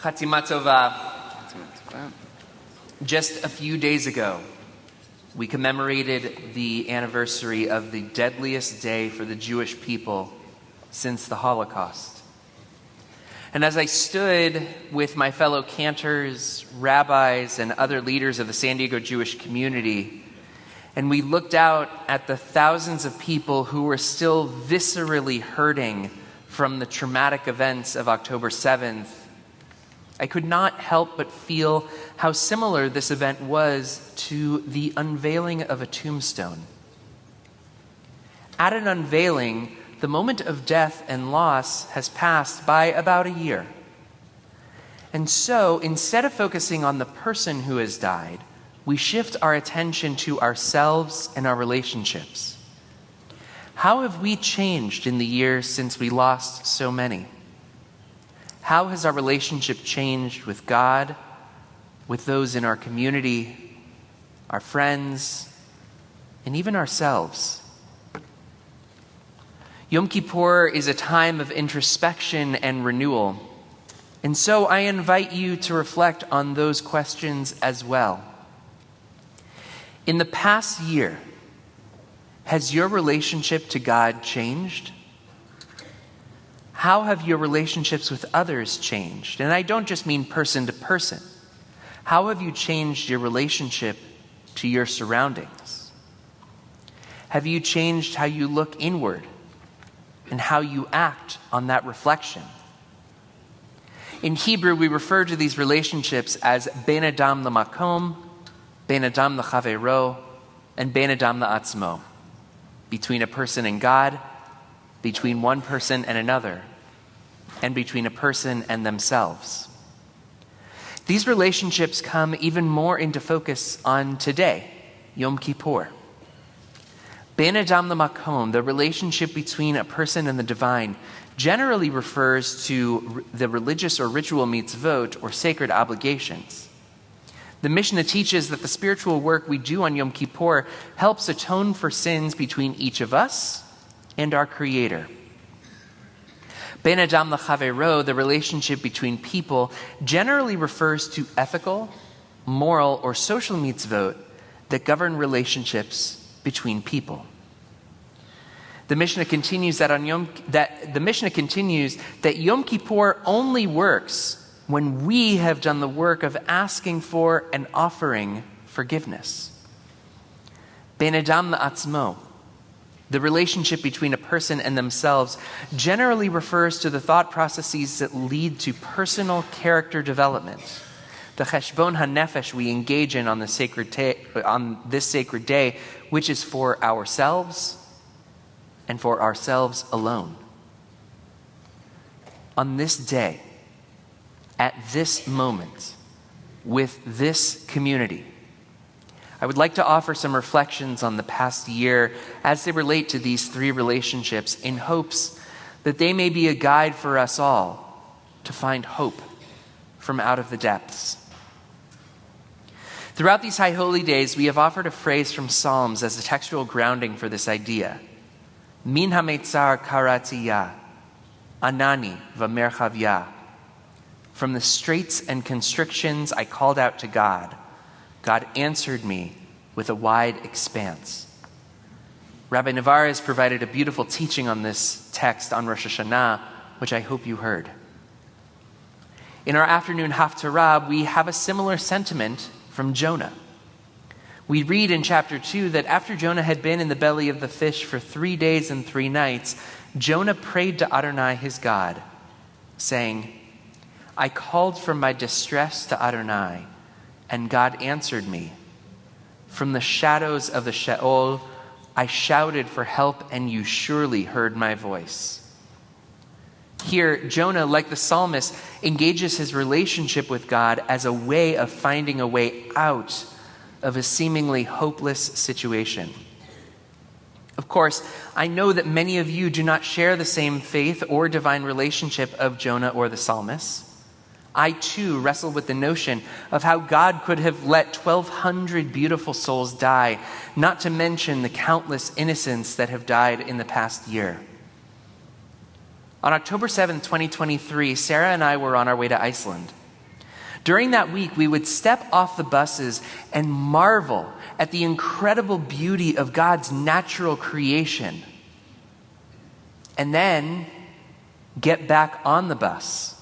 Chatzima Tova. Just a few days ago, we commemorated the anniversary of the deadliest day for the Jewish people since the Holocaust. And as I stood with my fellow cantors, rabbis, and other leaders of the San Diego Jewish community, and we looked out at the thousands of people who were still viscerally hurting from the traumatic events of October 7th, I could not help but feel how similar this event was to the unveiling of a tombstone. At an unveiling, the moment of death and loss has passed by about a year. And so, instead of focusing on the person who has died, we shift our attention to ourselves and our relationships. How have we changed in the years since we lost so many? How has our relationship changed with God, with those in our community, our friends, and even ourselves? Yom Kippur is a time of introspection and renewal, and so I invite you to reflect on those questions as well. In the past year, has your relationship to God changed? How have your relationships with others changed? And I don't just mean person to person. How have you changed your relationship to your surroundings? Have you changed how you look inward and how you act on that reflection? In Hebrew, we refer to these relationships as ben adam lamakom, ben adam lechavero, and ben adam la'atzmo. Between a person and God, between one person and another, and between a person and themselves. These relationships come even more into focus on today, Yom Kippur. Ben Adam Lamakom, the relationship between a person and the divine, generally refers to the religious or ritual mitzvot or sacred obligations. The Mishnah teaches that the spiritual work we do on Yom Kippur helps atone for sins between each of us and our Creator. Ben Adam L'Chavero, the relationship between people, generally refers to ethical, moral, or social mitzvot that govern relationships between people. The Mishnah continues that Yom Kippur only works when we have done the work of asking for and offering forgiveness. Ben Adam L'Atzmo, the relationship between a person and themselves, generally refers to the thought processes that lead to personal character development. The cheshbon hanefesh we engage in on this sacred day, which is for ourselves and for ourselves alone. On this day, at this moment, with this community, I would like to offer some reflections on the past year as they relate to these three relationships in hopes that they may be a guide for us all to find hope from out of the depths. Throughout these High Holy Days, we have offered a phrase from Psalms as a textual grounding for this idea. Min hametzar karati ya, anani v'merchav ya. From the straits and constrictions I called out to God. God answered me with a wide expanse. Rabbi Navarez provided a beautiful teaching on this text on Rosh Hashanah, which I hope you heard. In our afternoon Haftarah, we have a similar sentiment from Jonah. We read in chapter 2 that after Jonah had been in the belly of the fish for 3 days and 3 nights, Jonah prayed to Adonai his God, saying, I called from my distress to Adonai, and God answered me. From the shadows of the Sheol, I shouted for help, and you surely heard my voice. Here, Jonah, like the psalmist, engages his relationship with God as a way of finding a way out of a seemingly hopeless situation. Of course, I know that many of you do not share the same faith or divine relationship of Jonah or the psalmist. I too wrestle with the notion of how God could have let 1,200 beautiful souls die, not to mention the countless innocents that have died in the past year. On October 7, 2023, Sarah and I were on our way to Iceland. During that week, we would step off the buses and marvel at the incredible beauty of God's natural creation. And then get back on the bus,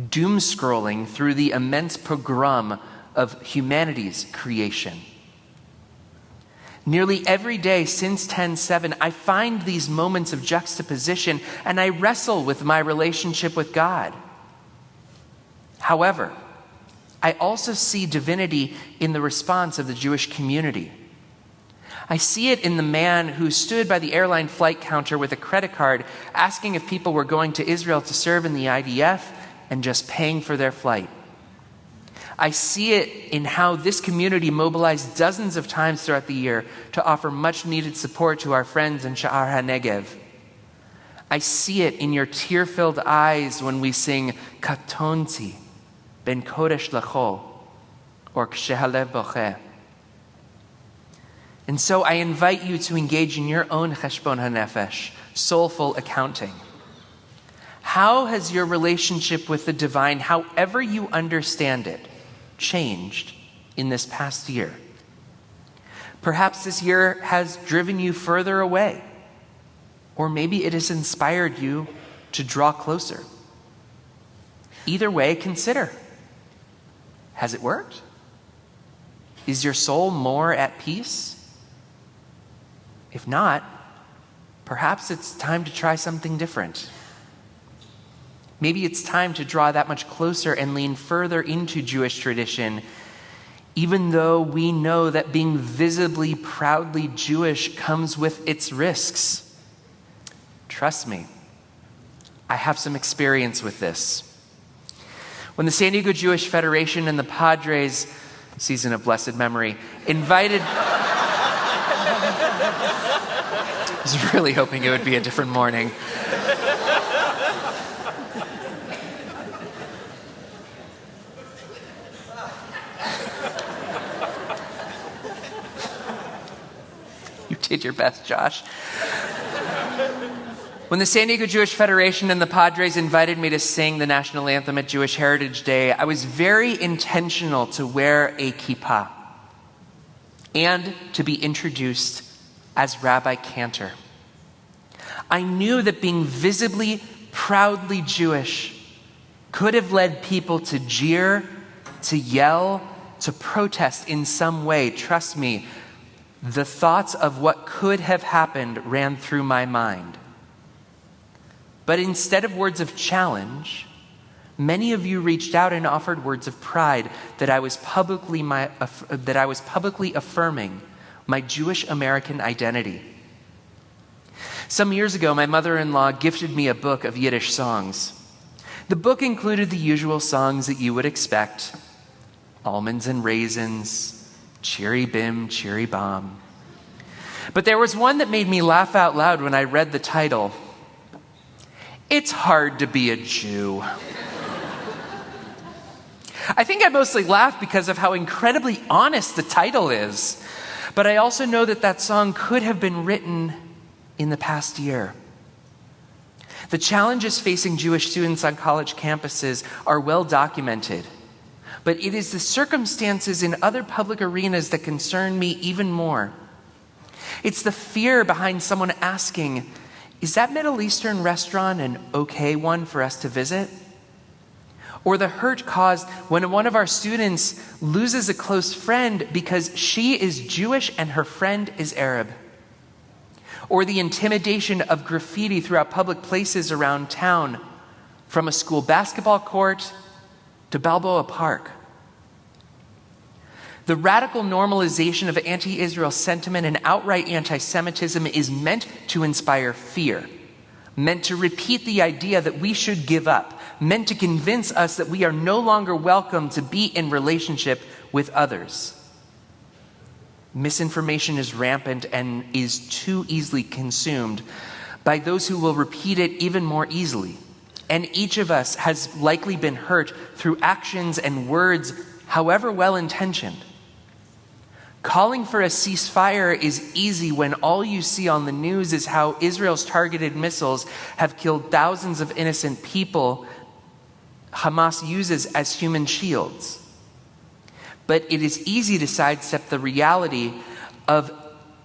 doom scrolling through the immense pogrom of humanity's creation. Nearly every day since 10:7, I find these moments of juxtaposition and I wrestle with my relationship with God. However, I also see divinity in the response of the Jewish community. I see it in the man who stood by the airline flight counter with a credit card asking if people were going to Israel to serve in the IDF and just paying for their flight. I see it in how this community mobilized dozens of times throughout the year to offer much needed support to our friends in Sha'ar HaNegev. I see it in your tear-filled eyes when we sing Katonti, Ben Kodesh Lachol, or Kshehalev Bocheh. And so I invite you to engage in your own Cheshbon HaNefesh, soulful accounting. How has your relationship with the divine, however you understand it, changed in this past year? Perhaps this year has driven you further away, or maybe it has inspired you to draw closer. Either way, consider. Has it worked? Is your soul more at peace? If not, perhaps it's time to try something different. Maybe it's time to draw that much closer and lean further into Jewish tradition, even though we know that being visibly, proudly Jewish comes with its risks. Trust me, I have some experience with this. When the San Diego Jewish Federation and the Padres, season of blessed memory, invited... I was really hoping it would be a different morning. You did your best, Josh. When the San Diego Jewish Federation and the Padres invited me to sing the national anthem at Jewish Heritage Day, I was very intentional to wear a kippah and to be introduced as Rabbi Cantor. I knew that being visibly, proudly Jewish could have led people to jeer, to yell, to protest in some way. Trust me, the thoughts of what could have happened ran through my mind. But instead of words of challenge, many of you reached out and offered words of pride that I was publicly affirming my Jewish American identity. Some years ago, my mother-in-law gifted me a book of Yiddish songs. The book included the usual songs that you would expect: Almonds and Raisins, Cheery Bim, Cheery Bomb. But there was one that made me laugh out loud when I read the title. It's Hard to Be a Jew. I think I mostly laughed because of how incredibly honest the title is. But I also know that that song could have been written in the past year. The challenges facing Jewish students on college campuses are well documented. But it is the circumstances in other public arenas that concern me even more. It's the fear behind someone asking, "Is that Middle Eastern restaurant an okay one for us to visit?" Or the hurt caused when one of our students loses a close friend because she is Jewish and her friend is Arab. Or the intimidation of graffiti throughout public places around town, from a school basketball court to Balboa Park. The radical normalization of anti-Israel sentiment and outright antisemitism is meant to inspire fear, meant to repeat the idea that we should give up, meant to convince us that we are no longer welcome to be in relationship with others. Misinformation is rampant and is too easily consumed by those who will repeat it even more easily. And each of us has likely been hurt through actions and words, however well-intentioned. Calling for a ceasefire is easy when all you see on the news is how Israel's targeted missiles have killed thousands of innocent people Hamas uses as human shields. But it is easy to sidestep the reality of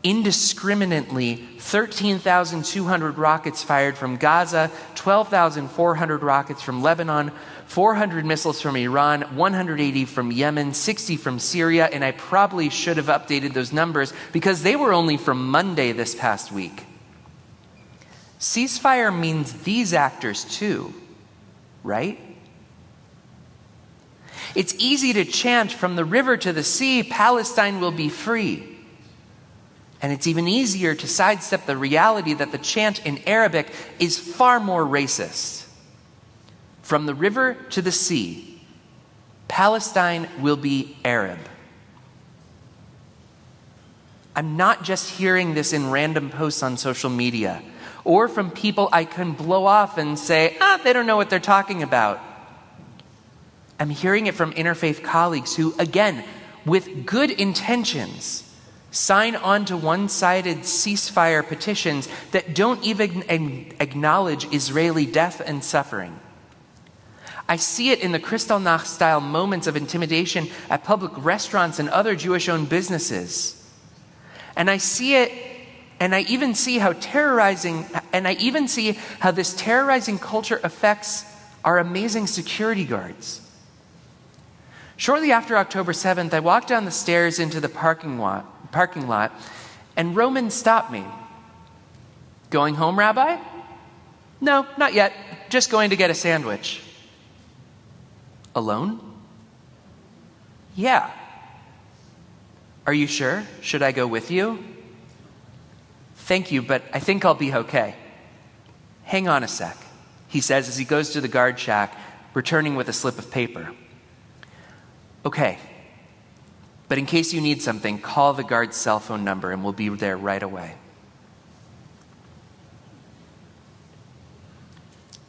indiscriminately 13,200 rockets fired from Gaza, 12,400 rockets from Lebanon, 400 missiles from Iran, 180 from Yemen, 60 from Syria, and I probably should have updated those numbers because they were only from Monday this past week. Ceasefire means these actors too, right? It's easy to chant from the river to the sea, Palestine will be free. And it's even easier to sidestep the reality that the chant in Arabic is far more racist. From the river to the sea, Palestine will be Arab. I'm not just hearing this in random posts on social media or from people I can blow off and say, they don't know what they're talking about. I'm hearing it from interfaith colleagues who, again, with good intentions, sign on to one-sided ceasefire petitions that don't even acknowledge Israeli death and suffering. I see it in the Kristallnacht-style moments of intimidation at public restaurants and other Jewish-owned businesses. And I see it, and I even see how this terrorizing culture affects our amazing security guards. Shortly after October 7th, I walked down the stairs into the parking lot, and Roman stopped me. Going home, Rabbi? No, not yet. Just going to get a sandwich. Alone? Yeah. Are you sure? Should I go with you? Thank you, but I think I'll be okay. Hang on a sec, he says as he goes to the guard shack, returning with a slip of paper. Okay, but in case you need something, call the guard's cell phone number and we'll be there right away.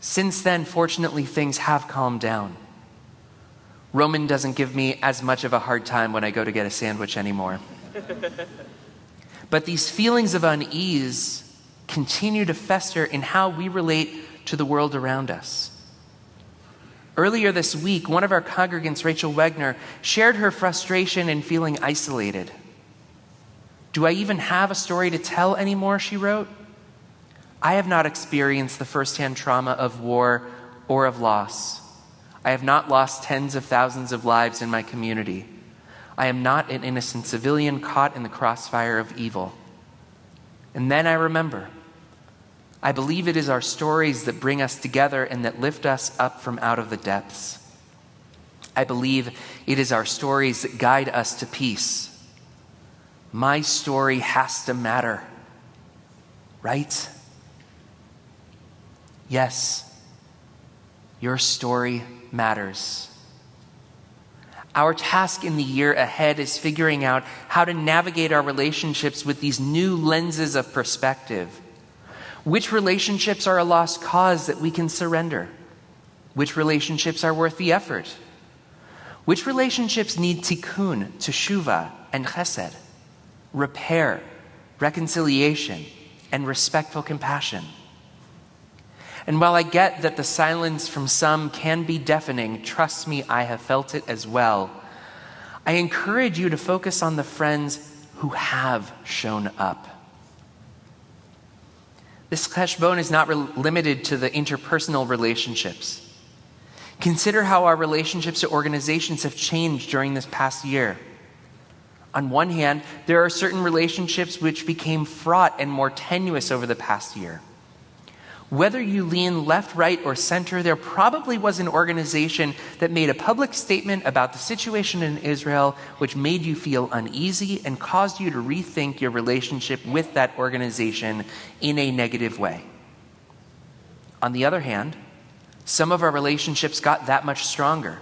Since then, fortunately, things have calmed down. Roman doesn't give me as much of a hard time when I go to get a sandwich anymore. But these feelings of unease continue to fester in how we relate to the world around us. Earlier this week, one of our congregants, Rachel Wegner, shared her frustration in feeling isolated. Do I even have a story to tell anymore, she wrote. I have not experienced the firsthand trauma of war or of loss. I have not lost tens of thousands of lives in my community. I am not an innocent civilian caught in the crossfire of evil. And then I remember, I believe it is our stories that bring us together and that lift us up from out of the depths. I believe it is our stories that guide us to peace. My story has to matter, right? Yes, your story matters. Our task in the year ahead is figuring out how to navigate our relationships with these new lenses of perspective. Which relationships are a lost cause that we can surrender? Which relationships are worth the effort? Which relationships need tikkun, teshuvah, and chesed, repair, reconciliation, and respectful compassion? And while I get that the silence from some can be deafening, trust me, I have felt it as well. I encourage you to focus on the friends who have shown up. This cheshbon is not limited to the interpersonal relationships. Consider how our relationships to organizations have changed during this past year. On one hand, there are certain relationships which became fraught and more tenuous over the past year. Whether you lean left, right, or center, there probably was an organization that made a public statement about the situation in Israel which made you feel uneasy and caused you to rethink your relationship with that organization in a negative way. On the other hand, some of our relationships got that much stronger.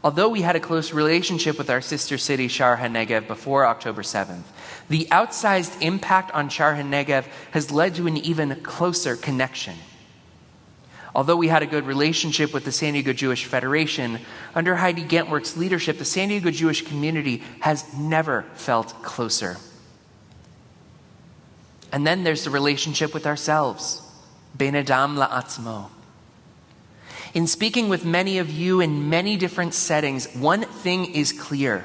Although we had a close relationship with our sister city, Sha'ar HaNegev, before October 7th, the outsized impact on Sha'ar HaNegev has led to an even closer connection. Although we had a good relationship with the San Diego Jewish Federation, under Heidi Gentwerk's leadership, the San Diego Jewish community has never felt closer. And then there's the relationship with ourselves, Ben Adam la'atzmo. In speaking with many of you in many different settings, one thing is clear.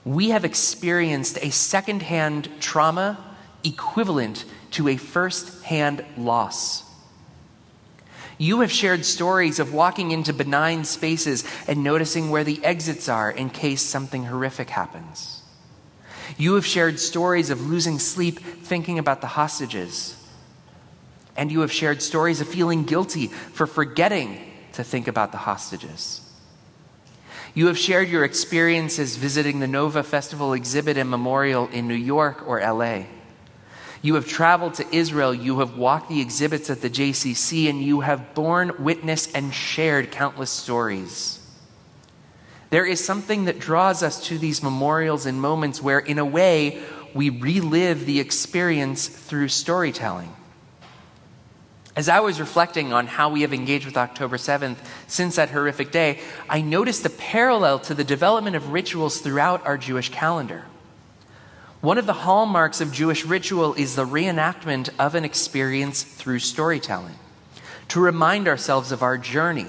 We have experienced a second-hand trauma equivalent to a first-hand loss. You have shared stories of walking into benign spaces and noticing where the exits are in case something horrific happens. You have shared stories of losing sleep thinking about the hostages. And you have shared stories of feeling guilty for forgetting to think about the hostages. You have shared your experiences visiting the Nova Festival exhibit and memorial in New York or LA. You have traveled to Israel, you have walked the exhibits at the JCC, and you have borne witness and shared countless stories. There is something that draws us to these memorials and moments where, in a way, we relive the experience through storytelling. As I was reflecting on how we have engaged with October 7th since that horrific day, I noticed a parallel to the development of rituals throughout our Jewish calendar. One of the hallmarks of Jewish ritual is the reenactment of an experience through storytelling, to remind ourselves of our journey,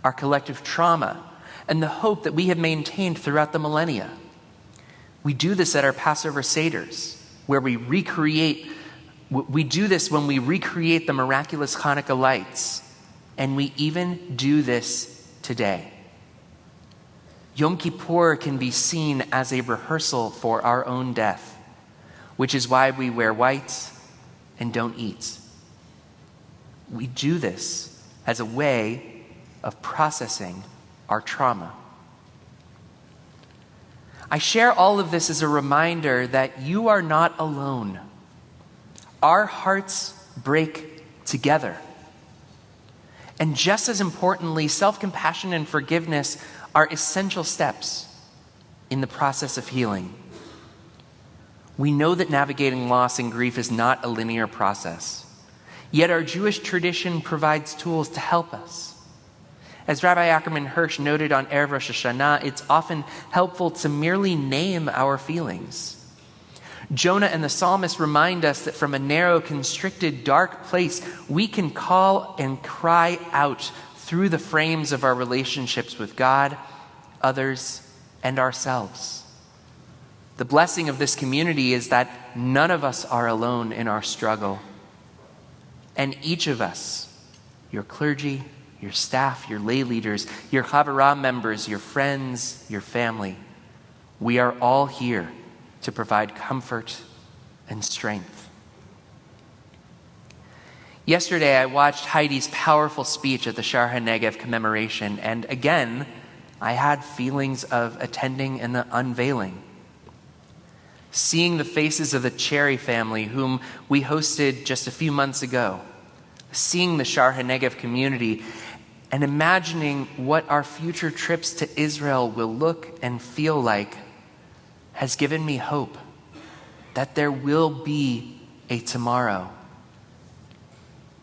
our collective trauma, and the hope that we have maintained throughout the millennia. We do this at our Passover Seders, where we do this when we recreate the miraculous Hanukkah lights, and we even do this today. Yom Kippur can be seen as a rehearsal for our own death, which is why we wear white and don't eat. We do this as a way of processing our trauma. I share all of this as a reminder that you are not alone. Our hearts break together. And just as importantly, self-compassion and forgiveness are essential steps in the process of healing. We know that navigating loss and grief is not a linear process. Yet our Jewish tradition provides tools to help us. As Rabbi Ackerman Hirsch noted on Erev Rosh Hashanah, it's often helpful to merely name our feelings. Jonah and the psalmist remind us that from a narrow, constricted, dark place, we can call and cry out through the frames of our relationships with God, others, and ourselves. The blessing of this community is that none of us are alone in our struggle. And each of us, your clergy, your staff, your lay leaders, your Chavarah members, your friends, your family, we are all here to provide comfort and strength. Yesterday, I watched Heidi's powerful speech at the Shar HaNegev commemoration, and again, I had feelings of attending an unveiling. Seeing the faces of the Cherry family, whom we hosted just a few months ago, seeing the Shar HaNegev community, and imagining what our future trips to Israel will look and feel like has given me hope that there will be a tomorrow.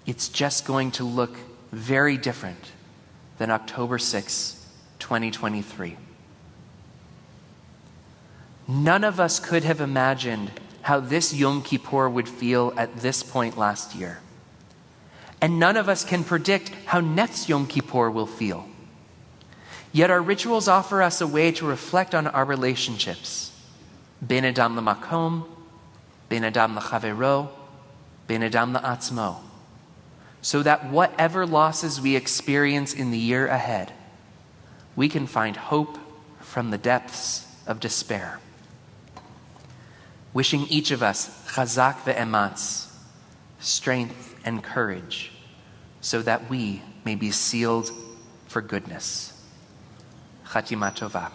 It's just going to look very different than October 6, 2023. None of us could have imagined how this Yom Kippur would feel at this point last year. And none of us can predict how next Yom Kippur will feel. Yet our rituals offer us a way to reflect on our relationships. Ben Adam l'makom, Ben Adam l'chavero, Ben Adam l'Atzmo. So that whatever losses we experience in the year ahead, we can find hope from the depths of despair. Wishing each of us chazak ve'ematz, strength and courage, so that we may be sealed for goodness. Chatima tova.